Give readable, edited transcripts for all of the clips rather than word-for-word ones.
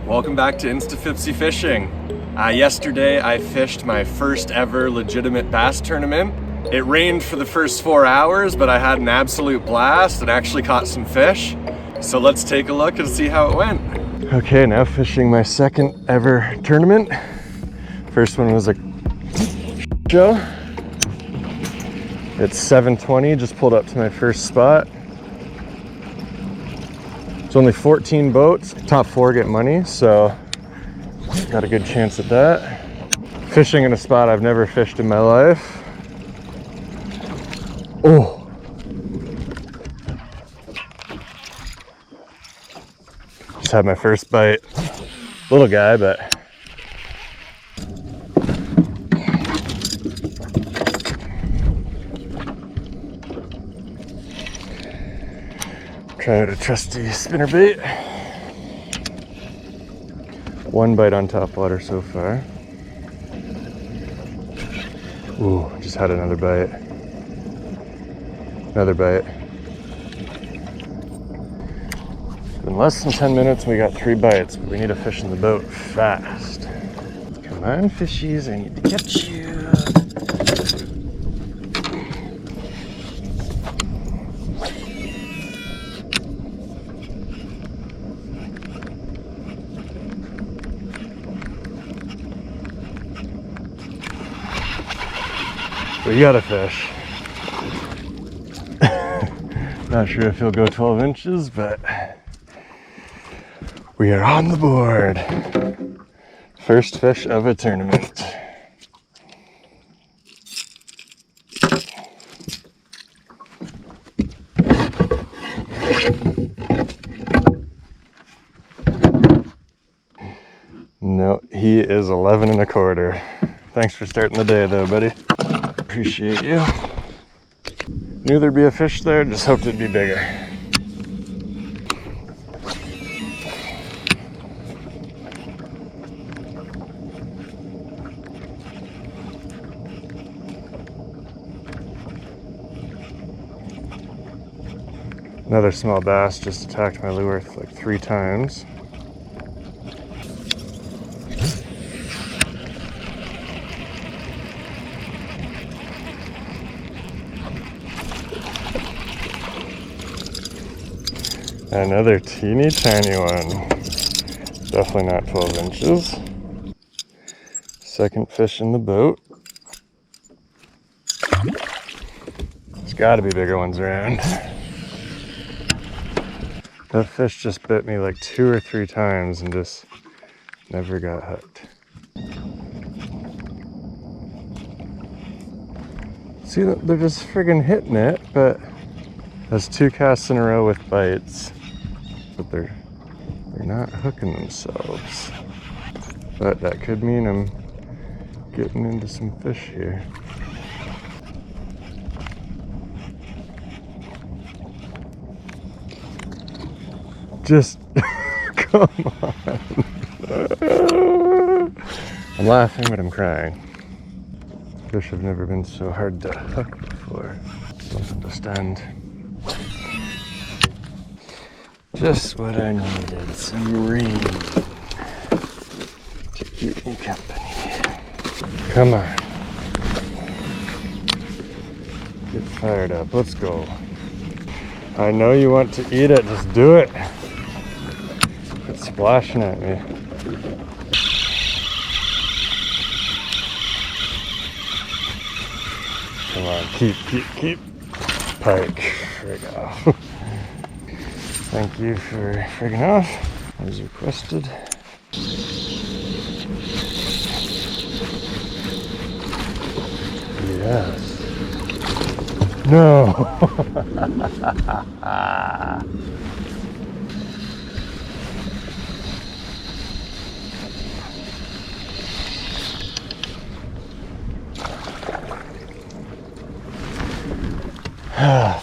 Welcome back to InstaPhippsyFishing. Yesterday I fished my first ever legitimate bass tournament. It rained for the first 4 hours, but I had an absolute blast and actually caught some fish. So let's take a look and see how it went. Okay, now fishing my second ever tournament. First one was a show. It's 7:20, just pulled up to my first spot. It's only 14 boats. Top 4 get money, so got a good chance at that. Fishing in a spot I've never fished in my life. Oh. Just had my first bite. Little guy, but try out a trusty spinnerbait. One bite on top water so far. Ooh, just had another bite. Another bite. It's been less than 10 minutes and we got 3 bites, but we need to fish in the boat fast. Come on, fishies, I need to catch you. We got a fish. Not sure if he'll go 12 inches, but we are on the board. First fish of a tournament. No, he is 11 1/4. Thanks for starting the day though, buddy. Appreciate you. Knew there'd be a fish there, just hoped it'd be bigger. Another small bass just attacked my lure like 3 times. Another teeny tiny one. Definitely not 12 inches. Second fish in the boat. There's gotta be bigger ones around. That fish just bit me like 2 or 3 times and just never got hooked. See, they're just friggin' hitting it, but that's 2 casts in a row with bites. But they're not hooking themselves. But that could mean I'm getting into some fish here. Just come on. I'm laughing, but I'm crying. Fish have never been so hard to hook before. Don't understand. Just what I needed, some rain to keep me company. Come on. Get fired up, let's go. I know you want to eat it, just do it. It's splashing at me. Come on, keep. Pike, frig off. Thank you for frigging off, as requested. Yes. No.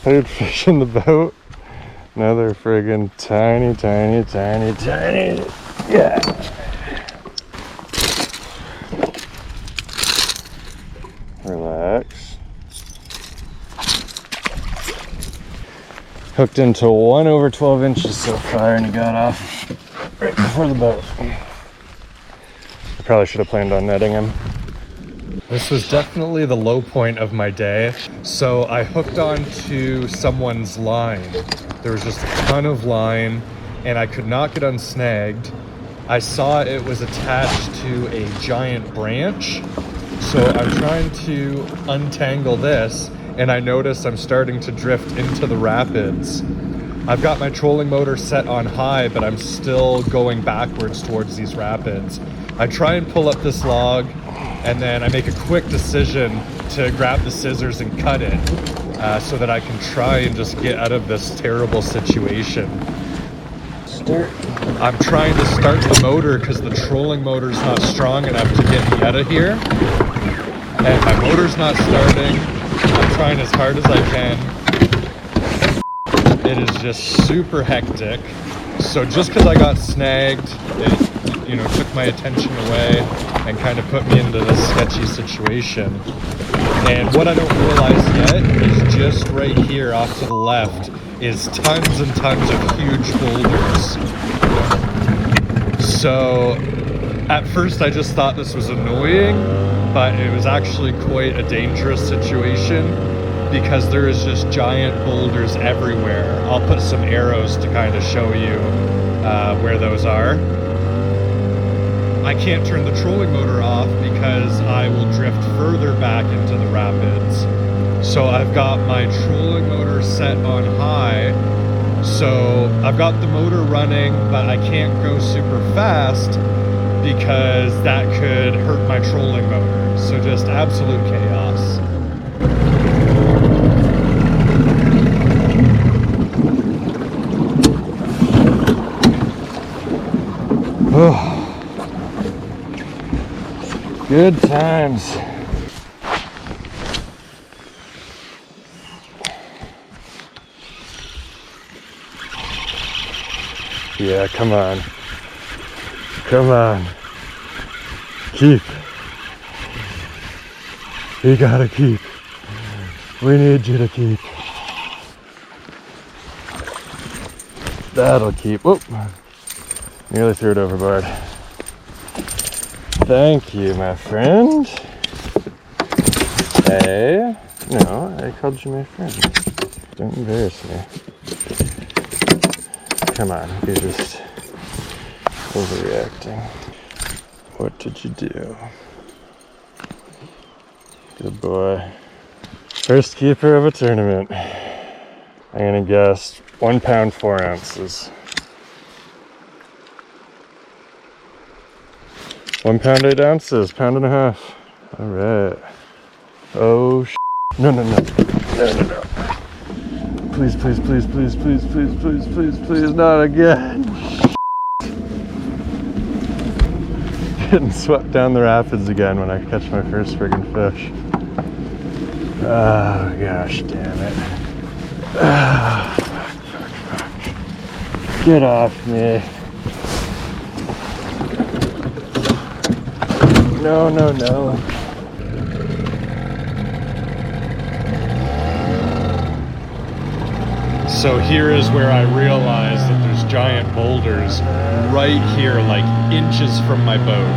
Third fish in the boat. Another friggin' tiny. Yeah. Relax. Hooked into one over 12 inches so far, and he got off right before the boat. I probably should have planned on netting him. This was definitely the low point of my day. So I hooked onto someone's line. There was just a ton of line and I could not get unsnagged. I saw it was attached to a giant branch. So I'm trying to untangle this and I notice I'm starting to drift into the rapids. I've got my trolling motor set on high, but I'm still going backwards towards these rapids. I try and pull up this log, and then I make a quick decision to grab the scissors and cut it so that I can try and just get out of this terrible situation. I'm trying to start the motor because the trolling motor's not strong enough to get me out of here. And my motor's not starting. I'm trying as hard as I can. It is just super hectic. So just because I got snagged, it, you know, took my attention away and kind of put me into this sketchy situation. And what I don't realize yet is just right here off to the left is tons and tons of huge boulders. So at first I just thought this was annoying, but it was actually quite a dangerous situation because there is just giant boulders everywhere. I'll put some arrows to kind of show you where those are. I can't turn the trolling motor off because I will drift further back into the rapids. So I've got my trolling motor set on high. So I've got the motor running, but I can't go super fast because that could hurt my trolling motor. So just absolute chaos. Oh. Good times. Yeah, come on. Come on. Keep. You gotta keep. We need you to keep. That'll keep. Whoop. Nearly threw it overboard. Thank you, my friend. Hey. No, I called you my friend. Don't embarrass me. Come on, you're just overreacting. What did you do? Good boy. First keeper of a tournament. I'm gonna guess 1 pound 4 ounces. 1 pound 8 ounces, 1.5 pounds. All right. Oh, no. Please, please, please, please, please, please, please, please, please, not again. Getting swept down the rapids again when I catch my first friggin' fish. Oh, gosh, damn it. Oh, fuck. Get off me. No. So here is where I realized that there's giant boulders right here, like inches from my boat.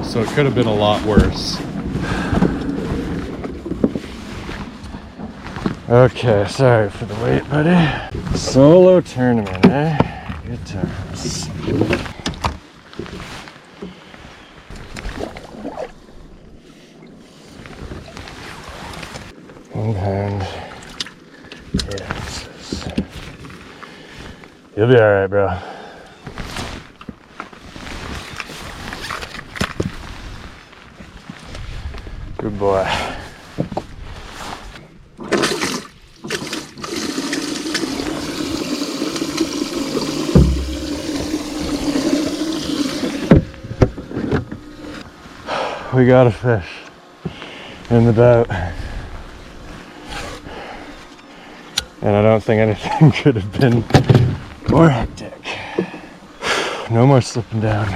So it could have been a lot worse. Okay, sorry for the wait, buddy. Solo tournament, eh? Good times. And yes. You'll be alright, bro. Good boy. We got a fish in the boat. And I don't think anything could have been more hectic. No more slipping down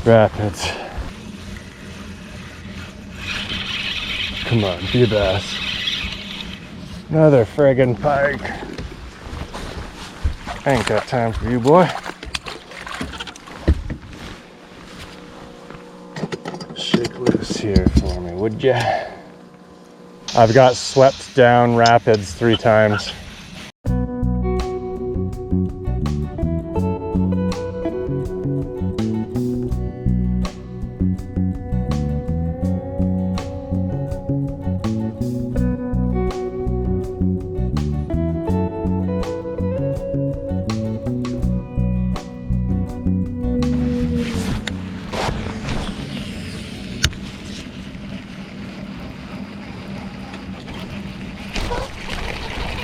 rapids. Come on, be a bass. Another friggin' pike. I ain't got time for you, boy. Shake loose here for me, would ya? I've got swept down rapids 3 times.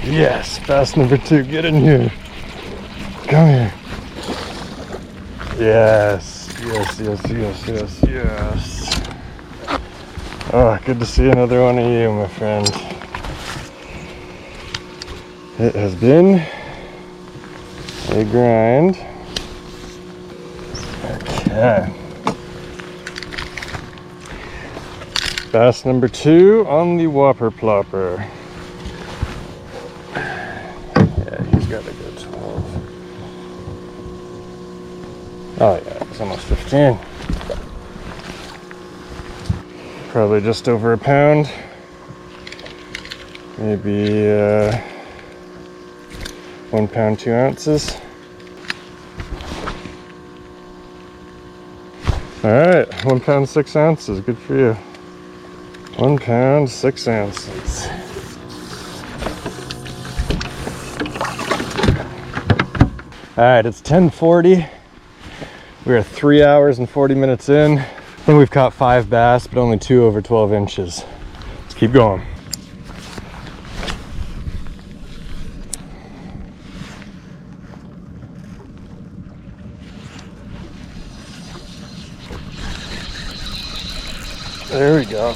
Yes, bass number 2, get in here. Come here. Yes, yes, yes, yes, yes, yes. Oh, good to see another one of you, my friend. It has been a grind. Okay. Bass number 2 on the Whopper Plopper. Got a good 12. Oh yeah, it's almost 15. Probably just over a pound. Maybe 1 pound 2 ounces. All right, 1 pound 6 ounces. Good for you. 1 pound 6 ounces. All right, it's 10:40. We are 3 hours and 40 minutes in. I think we've caught 5 bass, but only 2 over 12 inches. Let's keep going. There we go.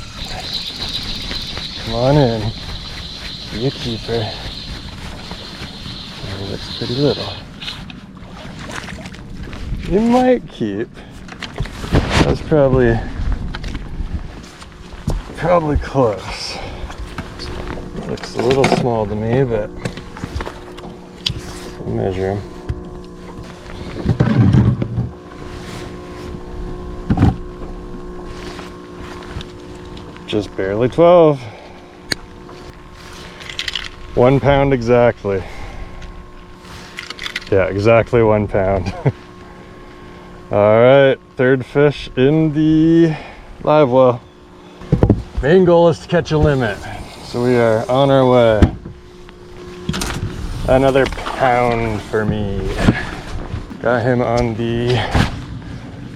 Come on in. Be a keeper. Oh, he looks pretty little. You might keep. That's probably close. Looks a little small to me, but we'll measure him. Just barely 12. 1 pound exactly. Yeah, exactly 1 pound. All right, 3rd fish in the live well. Main goal is to catch a limit, so we are on our way. Another pound for me. Got him on the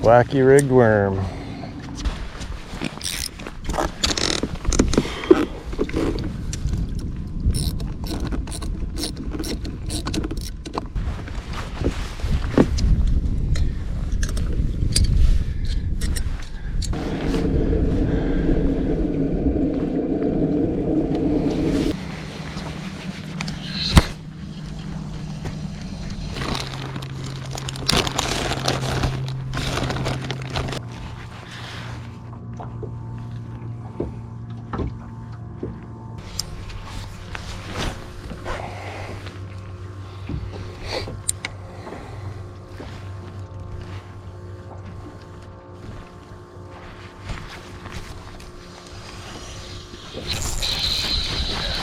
wacky rigged worm.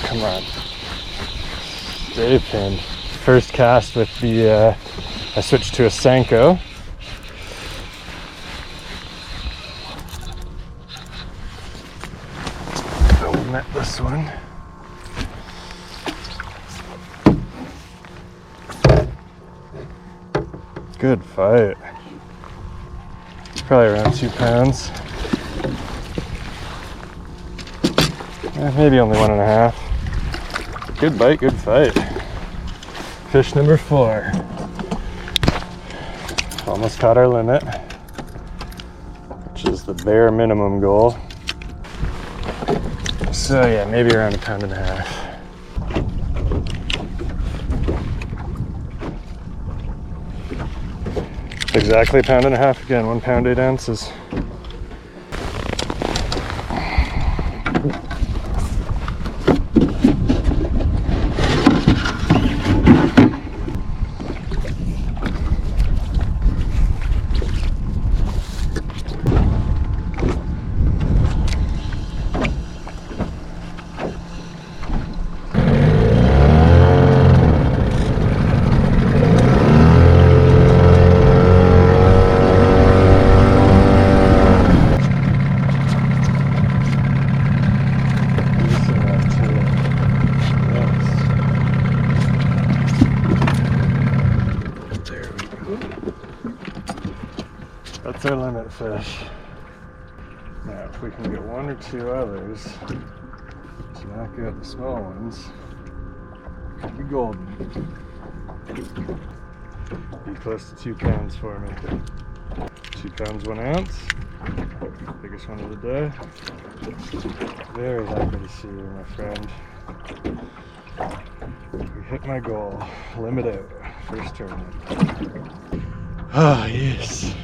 Come on. Stay pinned. First cast with the, I switched to a Senko. Oh, met this one. Good fight. Probably around 2 pounds. Maybe only 1.5. Good bite, good fight. Fish number 4. Almost caught our limit, which is the bare minimum goal. So yeah, maybe around 1.5 pounds. Exactly 1.5 pounds again, 1 pound 8 ounces. That's our limit fish. Now, if we can get one or two others to knock out the small ones, it'll be golden. Be close to 2 pounds for me. 2 pounds, 1 ounce. Biggest one of the day. Very happy to see you, my friend. We hit my goal. Limit out. First tournament. Ah, yes.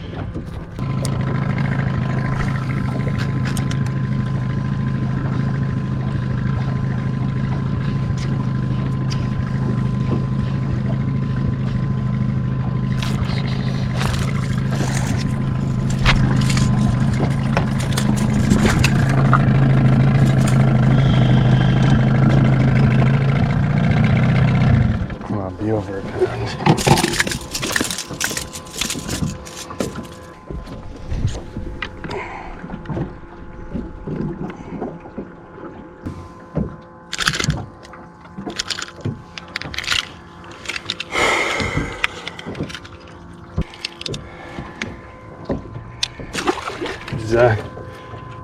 Come on, be over a pound.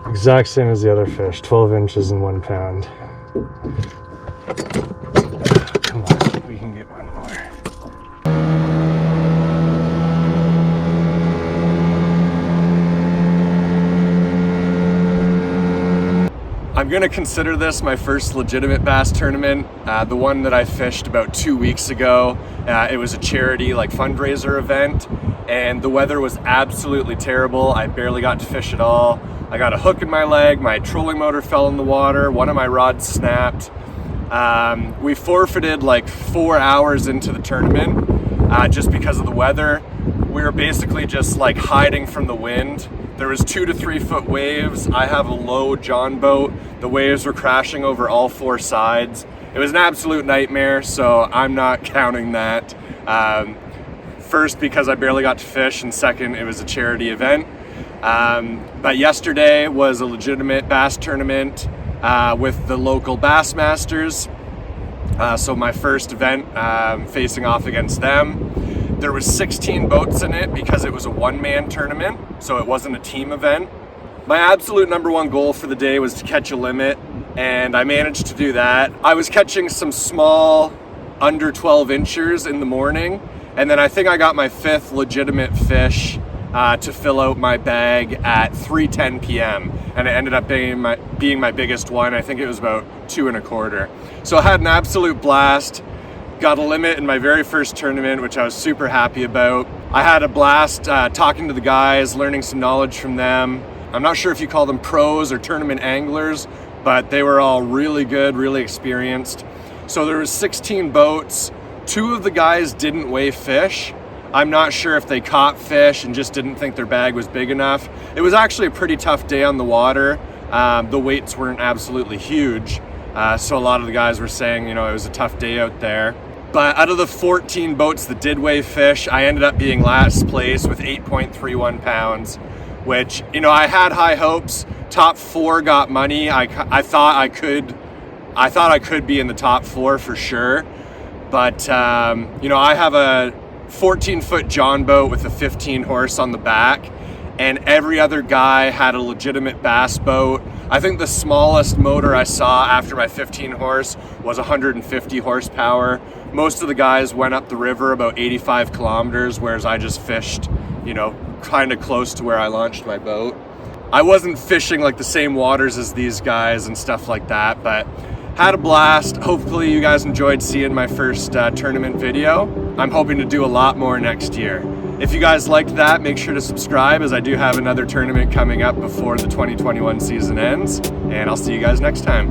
Exact same as the other fish, 12 inches and 1 pound. Come on, we can get one more. I'm gonna consider this my first legitimate bass tournament. The one that I fished about 2 weeks ago, it was a charity fundraiser event, and the weather was absolutely terrible. I barely got to fish at all. I got a hook in my leg, my trolling motor fell in the water, one of my rods snapped. We forfeited 4 hours into the tournament just because of the weather. We were basically just hiding from the wind. There was 2 to 3 foot waves. I have a low John boat. The waves were crashing over all 4 sides. It was an absolute nightmare, so I'm not counting that. First, because I barely got to fish, and second, it was a charity event. But yesterday was a legitimate bass tournament with the local Bassmasters. So my first event facing off against them. There was 16 boats in it because it was a one-man tournament, so it wasn't a team event. My absolute #1 goal for the day was to catch a limit, and I managed to do that. I was catching some small, under 12 inchers in the morning, and then I think I got my 5th legitimate fish to fill out my bag at 3:10 p.m. and it ended up being my biggest one. I think it was about 2 1/4. So I had an absolute blast. Got a limit in my very first tournament, which I was super happy about. I had a blast talking to the guys, learning some knowledge from them. I'm not sure if you call them pros or tournament anglers, but they were all really good, really experienced. So there was 16 boats. 2 of the guys didn't weigh fish. I'm not sure if they caught fish and just didn't think their bag was big enough. It was actually a pretty tough day on the water. The weights weren't absolutely huge. So a lot of the guys were saying, it was a tough day out there. But out of the 14 boats that did weigh fish, I ended up being last place with 8.31 pounds, which, I had high hopes. Top 4 got money. I thought I could be in the top 4 for sure. But, I have a 14-foot John boat with a 15 horse on the back, and every other guy had a legitimate bass boat. I think the smallest motor I saw after my 15 horse was 150 horsepower. Most of the guys went up the river about 85 kilometers, whereas I just fished, kind of close to where I launched my boat. I wasn't fishing the same waters as these guys and stuff like that, but had a blast. Hopefully you guys enjoyed seeing my first tournament video. I'm hoping to do a lot more next year. If you guys liked that, make sure to subscribe, as I do have another tournament coming up before the 2021 season ends, and I'll see you guys next time.